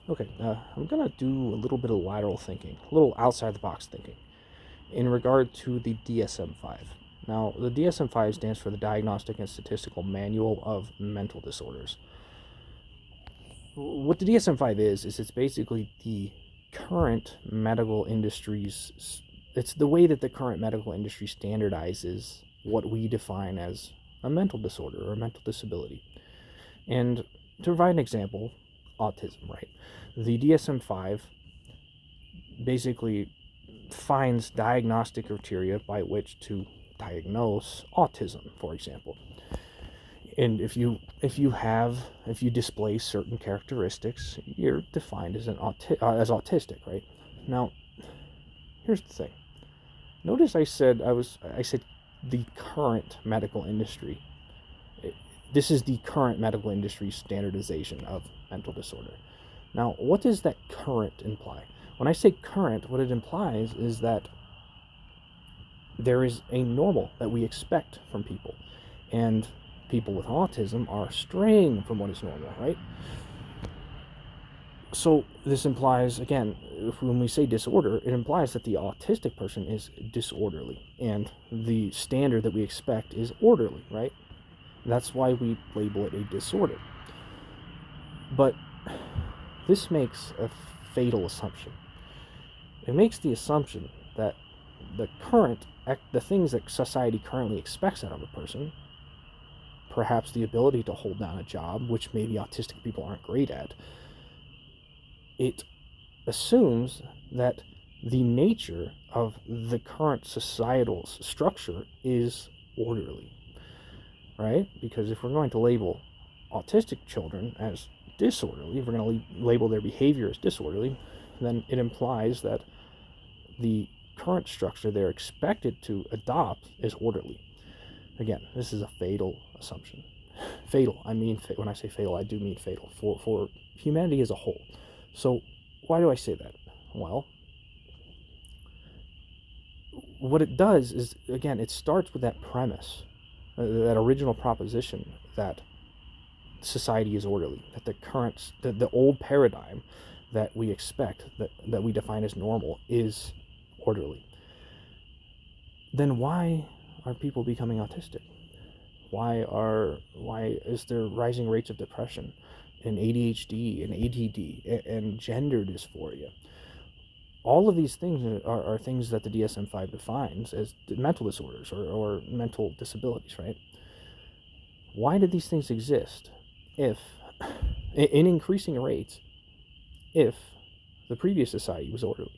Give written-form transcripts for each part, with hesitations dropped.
Okay, I'm gonna do a little bit of lateral thinking, a little outside the box thinking, in regard to the DSM-5. Now, the DSM-5 stands for the Diagnostic and Statistical Manual of Mental Disorders. What the DSM-5 is it's basically the current medical industry's, it's the way that the current medical industry standardizes what we define as a mental disorder or a mental disability. And to provide an example, autism, right? The DSM-5 basically finds diagnostic criteria by which to diagnose autism, for example. And if you display certain characteristics, you're defined as as autistic, right? Now, here's the thing. Notice I said the current medical industry. This is the current medical industry standardization of mental disorder. Now, what does that current imply? When I say current, what it implies is that there is a normal that we expect from people. And people with autism are straying from what is normal, right? So this implies, again, when we say disorder, it implies that the autistic person is disorderly, and the standard that we expect is orderly, right? That's why we label it a disorder. But this makes a fatal assumption. It makes the assumption that the things that society currently expects out of a person, perhaps the ability to hold down a job, which maybe autistic people aren't great at, it assumes that the nature of the current societal structure is orderly, right? Because if we're going to label autistic children as disorderly, if we're going to label their behavior as disorderly, then it implies that the current structure they're expected to adopt is orderly. Again, this is a fatal assumption. Fatal, when I say fatal, I do mean fatal for humanity as a whole. So why do I say that? Well, what it does is, again, it starts with that premise, that original proposition that society is orderly, that the old paradigm that we expect, that we define as normal, is orderly. Then why are people becoming autistic? Why is there rising rates of depression and ADHD and ADD and gender dysphoria? All of these things are things that the DSM-5 defines as mental disorders or mental disabilities, right? Why did these things exist if, in increasing rates, if the previous society was orderly?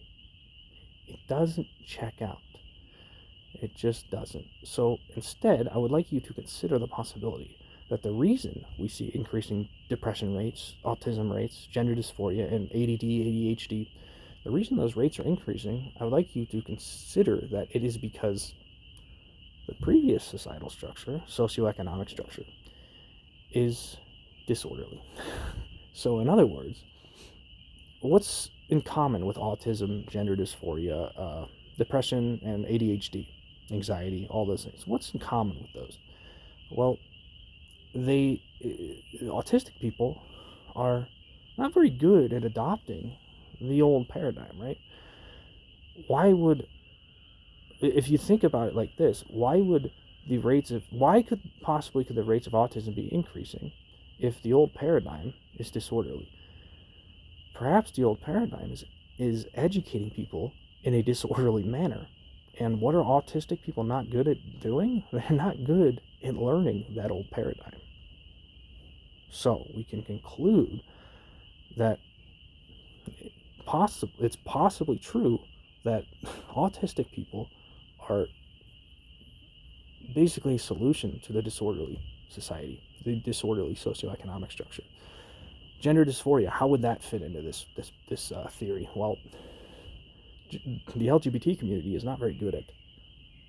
It doesn't check out. It just doesn't. So instead, I would like you to consider the possibility that the reason we see increasing depression rates, autism rates, gender dysphoria, and ADD, ADHD, the reason those rates are increasing, I would like you to consider that it is because the previous societal structure, socioeconomic structure, is disorderly. So in other words, what's in common with autism, gender dysphoria, depression, and ADHD, anxiety, all those things? What's in common with those? Well, autistic people are not very good at adopting the old paradigm, right? If you think about it like this, why could the rates of autism be increasing if the old paradigm is disorderly? Perhaps the old paradigm is educating people in a disorderly manner. And what are autistic people not good at doing? They're not good at learning that old paradigm. So we can conclude that it's possibly true that autistic people are basically a solution to the disorderly society, the disorderly socioeconomic structure. Gender dysphoria, how would that fit into this theory? Well, the LGBT community is not very good at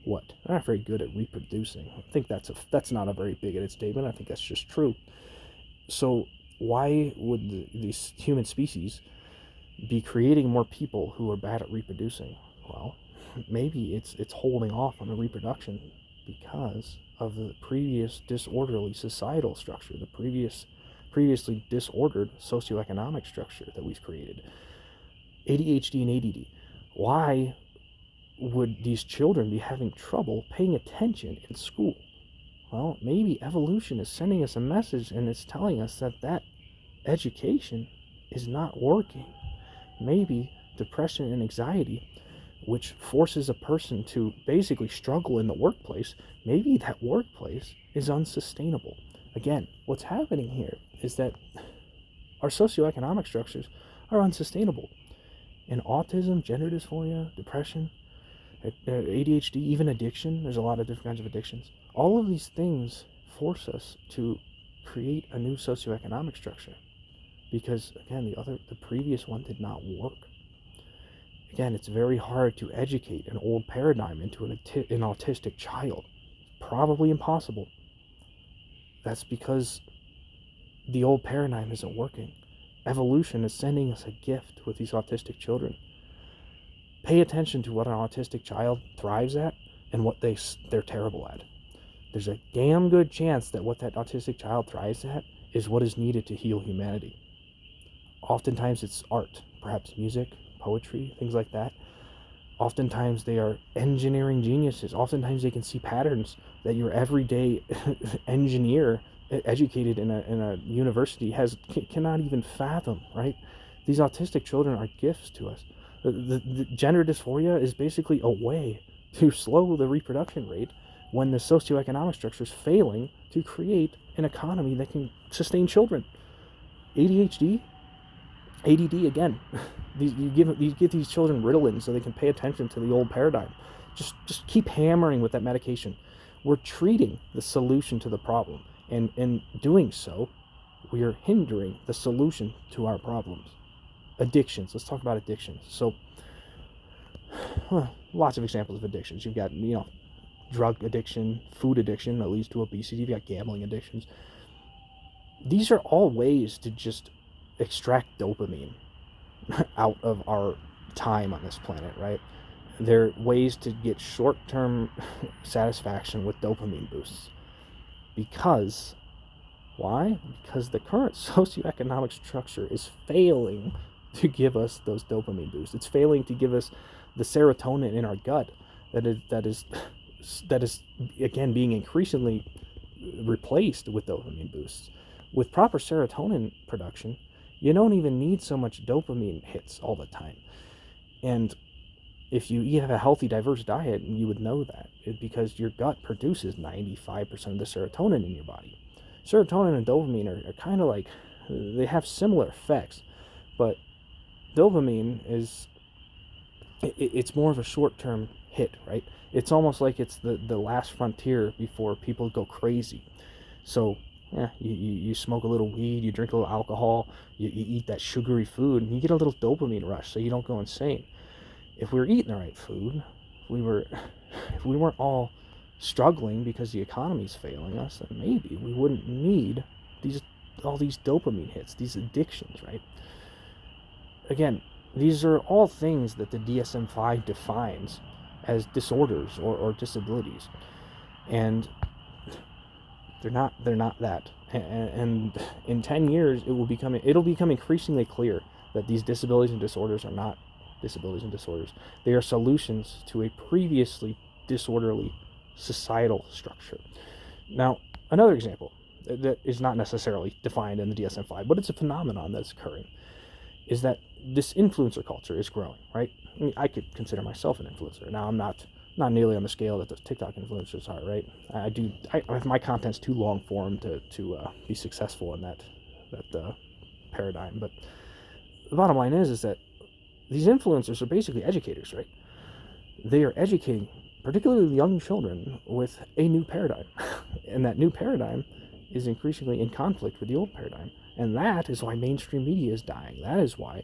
what? They're not very good at reproducing. I think that's not a very bigoted statement. I think that's just true. So why would these human species be creating more people who are bad at reproducing? Well, maybe it's holding off on the reproduction because of the previous disorderly societal structure, the previous previously disordered socioeconomic structure that we've created. ADHD and ADD. Why would these children be having trouble paying attention in school? Well, maybe evolution is sending us a message, and it's telling us that education is not working. Maybe depression and anxiety, which forces a person to basically struggle in the workplace, maybe that workplace is unsustainable. Again, what's happening here is that our socioeconomic structures are unsustainable. And autism, gender dysphoria, depression, ADHD, even addiction, there's a lot of different kinds of addictions. All of these things force us to create a new socioeconomic structure because, again, the previous one did not work. Again, it's very hard to educate an old paradigm into an autistic child. Probably impossible. That's because the old paradigm isn't working. Evolution is sending us a gift with these autistic children. Pay attention to what an autistic child thrives at and what they're terrible at. There's a damn good chance that what that autistic child thrives at is what is needed to heal humanity. Oftentimes it's art, perhaps music, poetry, things like that. Oftentimes they are engineering geniuses. Oftentimes they can see patterns that your everyday engineer educated in a university cannot even fathom, right? These autistic children are gifts to us. The gender dysphoria is basically a way to slow the reproduction rate when the socioeconomic structure is failing to create an economy that can sustain children. ADHD, ADD, again, you give these children Ritalin so they can pay attention to the old paradigm. Just keep hammering with that medication. We're treating the solution to the problem, and in doing so, we are hindering the solution to our problems. Addictions. Let's talk about addictions. So, lots of examples of addictions. You've got, drug addiction, food addiction that leads to obesity. You've got gambling addictions. These are all ways to just extract dopamine out of our time on this planet, right? They're ways to get short-term satisfaction with dopamine boosts. Because, why? Because the current socioeconomic structure is failing to give us those dopamine boosts. It's failing to give us the serotonin in our gut that is again being increasingly replaced with dopamine boosts. With proper serotonin production, you don't even need so much dopamine hits all the time. And if you have a healthy, diverse diet, you would know that because your gut produces 95% of the serotonin in your body. Serotonin and dopamine are kind of like, they have similar effects, but dopamine it's more of a short-term hit, right? It's almost like it's the last frontier before people go crazy. So you smoke a little weed, you drink a little alcohol, you eat that sugary food, and you get a little dopamine rush so you don't go insane. If we were eating the right food, if we weren't all struggling because the economy's failing us, then maybe we wouldn't need all these dopamine hits, these addictions, right? Again, these are all things that the DSM-V defines as disorders or disabilities, and they're not that. And in 10 years, it'll become increasingly clear that these disabilities and disorders are not disabilities and disorders. They are solutions to a previously disorderly societal structure. Now, another example that is not necessarily defined in the DSM-5, but it's a phenomenon that's occurring, is that this influencer culture is growing, right? I mean, I could consider myself an influencer. Now, I'm not nearly on the scale that those TikTok influencers are, right? My content's too long form to be successful in that paradigm. But the bottom line is that these influencers are basically educators, right? They are educating particularly young children with a new paradigm. And that new paradigm is increasingly in conflict with the old paradigm. And that is why mainstream media is dying. That is why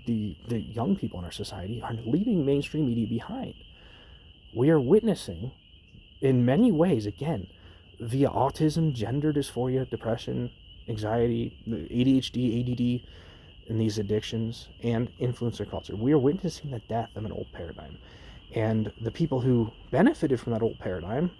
the young people in our society are leaving mainstream media behind. We are witnessing, in many ways, again, via autism, gender dysphoria, depression, anxiety, ADHD, ADD, and these addictions, and influencer culture. We are witnessing the death of an old paradigm. And the people who benefited from that old paradigm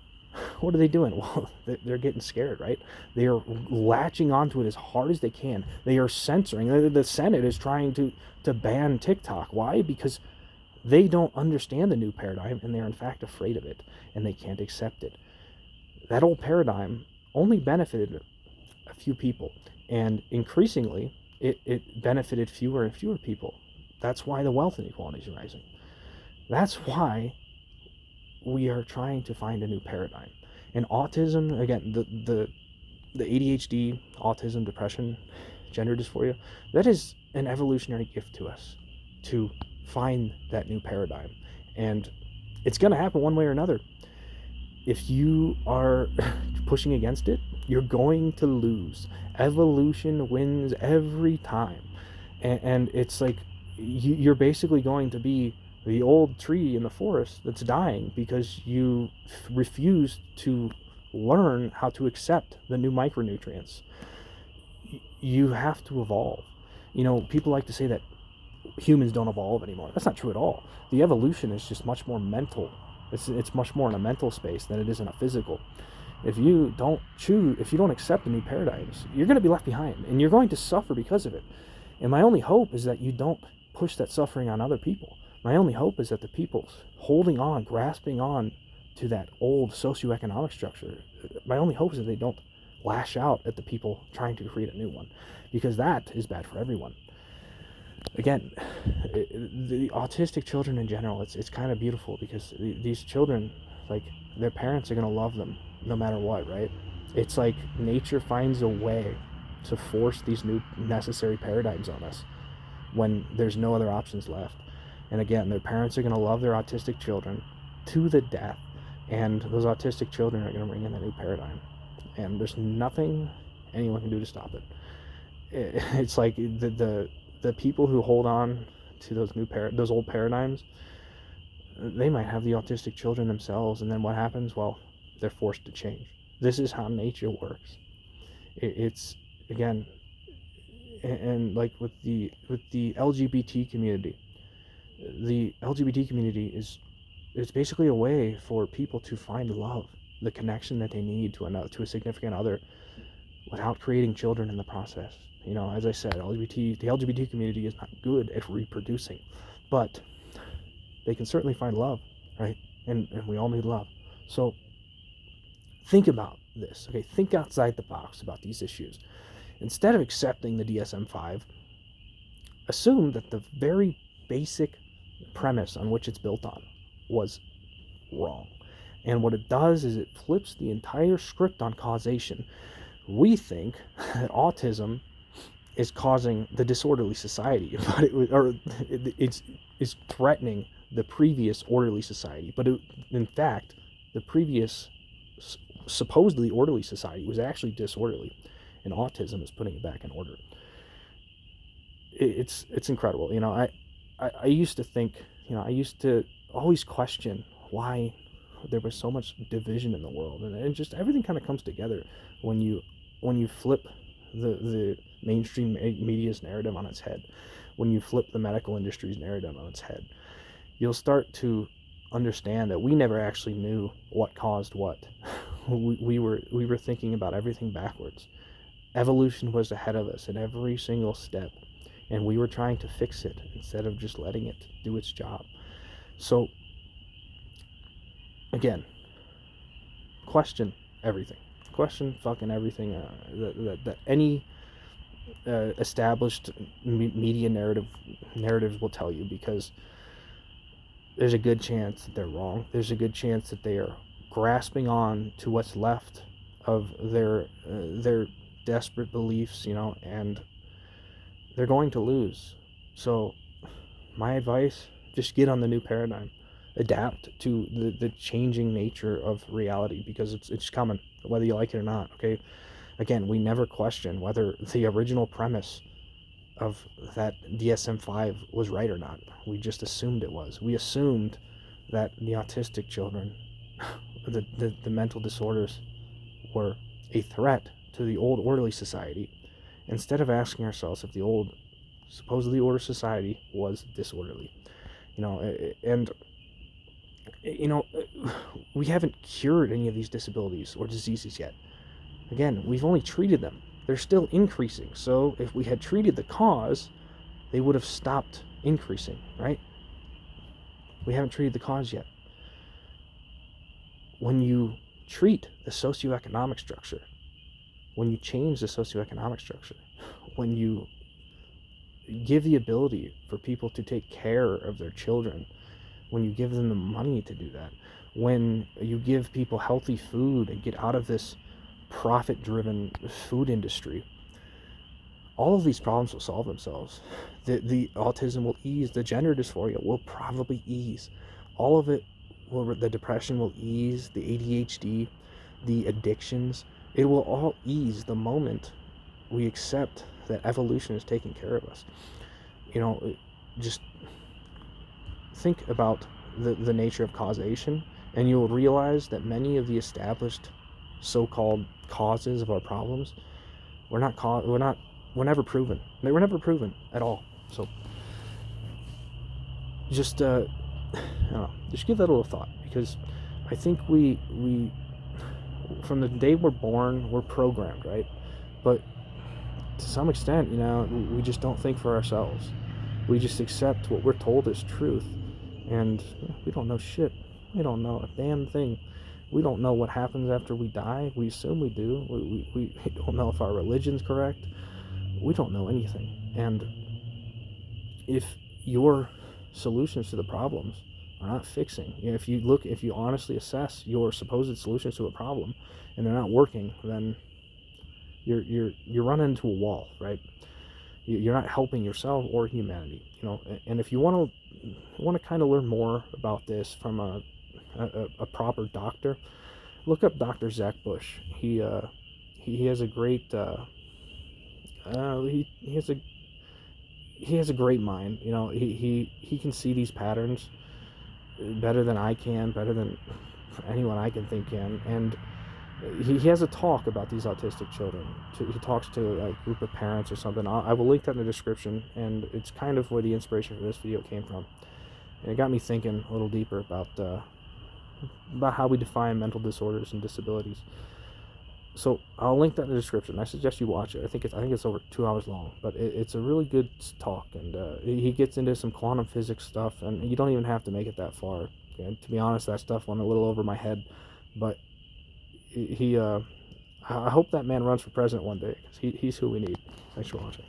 What are they doing? Well, they're getting scared, right? They are latching onto it as hard as they can. They are censoring. The Senate is trying to ban TikTok. Why? Because they don't understand the new paradigm, and they're in fact afraid of it, and they can't accept it. That old paradigm only benefited a few people, and increasingly it benefited fewer and fewer people. That's why the wealth inequality is rising. That's why we are trying to find a new paradigm. And autism, again, the ADHD, autism, depression, gender dysphoria, that is an evolutionary gift to us to find that new paradigm. And it's going to happen one way or another. If you are pushing against it, you're going to lose. Evolution wins every time. And it's like you're basically going to be the old tree in the forest that's dying because you refuse to learn how to accept the new micronutrients. You have to evolve. People like to say that humans don't evolve anymore. That's not true at all. The evolution is just much more mental. It's much more in a mental space than it is in a physical. If you don't accept the new paradigms, you're going to be left behind, and you're going to suffer because of it. And my only hope is that you don't push that suffering on other people. My only hope is that the people holding on, grasping on to that old socioeconomic structure, my only hope is that they don't lash out at the people trying to create a new one, because that is bad for everyone. Again, the autistic children in general, it's kind of beautiful because these children, like, their parents are going to love them no matter what, right? It's like nature finds a way to force these new necessary paradigms on us when there's no other options left. And again, their parents are going to love their autistic children to the death, and those autistic children are going to bring in a new paradigm, and there's nothing anyone can do to stop it. It's like the people who hold on to those old paradigms, they might have the autistic children themselves, and then what happens? Well, they're forced to change. This is how nature works. It's again, and like with the LGBT community, the LGBT community it's basically a way for people to find love, the connection that they need to a significant other, without creating children in the process. As I said, the LGBT community is not good at reproducing, but they can certainly find love, right? And we all need love. So think about this, okay? Think outside the box about these issues. Instead of accepting the DSM-5, assume that the very basic premise on which it's built on was wrong. And what it does is it flips the entire script on causation. We think that autism is causing the disorderly society, but it's threatening the previous orderly society. But in fact, the previous supposedly orderly society was actually disorderly, and autism is putting it back in order. It's incredible. I used to think, I used to always question why there was so much division in the world, and just everything kind of comes together when you flip the mainstream media's narrative on its head. When you flip the medical industry's narrative on its head, you'll start to understand that we never actually knew what caused what. We were thinking about everything backwards. Evolution was ahead of us at every single step, and we were trying to fix it instead of just letting it do its job. So again, question everything. Question fucking everything that any established media narratives will tell you, because there's a good chance that they're wrong. There's a good chance that they are grasping on to what's left of their desperate beliefs, and they're going to lose. So my advice, just get on the new paradigm. Adapt to the changing nature of reality, because it's coming, whether you like it or not, okay? Again, we never question whether the original premise of that DSM-5 was right or not. We just assumed it was. We assumed that the autistic children, the mental disorders, were a threat to the old orderly society, instead of asking ourselves if the old supposedly order society was disorderly. And You know, we haven't cured any of these disabilities or diseases yet. Again, we've only treated them. They're still increasing. So if we had treated the cause, they would have stopped increasing, right? We haven't treated the cause yet. When you treat the socioeconomic structure, when you change the socioeconomic structure, when you give the ability for people to take care of their children, when you give them the money to do that, when you give people healthy food and get out of this profit-driven food industry, all of these problems will solve themselves. The autism will ease, the gender dysphoria will probably ease. All of it will, the depression will ease, the ADHD, the addictions, it will all ease the moment we accept that evolution is taking care of us. You know, just think about the nature of causation, and you'll realize that many of the established so-called causes of our problems were never proven. They were never proven at all. So just I don't know, just give that a little thought, because I think we from the day we're born, we're programmed, right? But to some extent, you know, we just don't think for ourselves. We just accept what we're told is truth, and we don't know shit. We don't know a damn thing. We don't know what happens after we die. We assume we do. We don't know if our religion's correct. We don't know anything. And if your solutions to the problems are not fixing, you know, if you honestly assess your supposed solutions to a problem and they're not working, then you're running into a wall, right? You're not helping yourself or humanity, you know. And if you want to kind of learn more about this from a proper doctor, look up Dr. Zach Bush. He has a great he has a great mind. You know, he can see these patterns better than I can, better than anyone I can think can. And he has a talk about these autistic children. He talks to a group of parents or something. I will link that in the description, and it's kind of where the inspiration for this video came from. And it got me thinking a little deeper about how we define mental disorders and disabilities. So I'll link that in the description. I suggest you watch it. I think it's over 2 hours long, but it's a really good talk, and he gets into some quantum physics stuff, and you don't even have to make it that far. And to be honest, that stuff went a little over my head, but I hope that man runs for president one day, because he's who we need. Thanks for watching.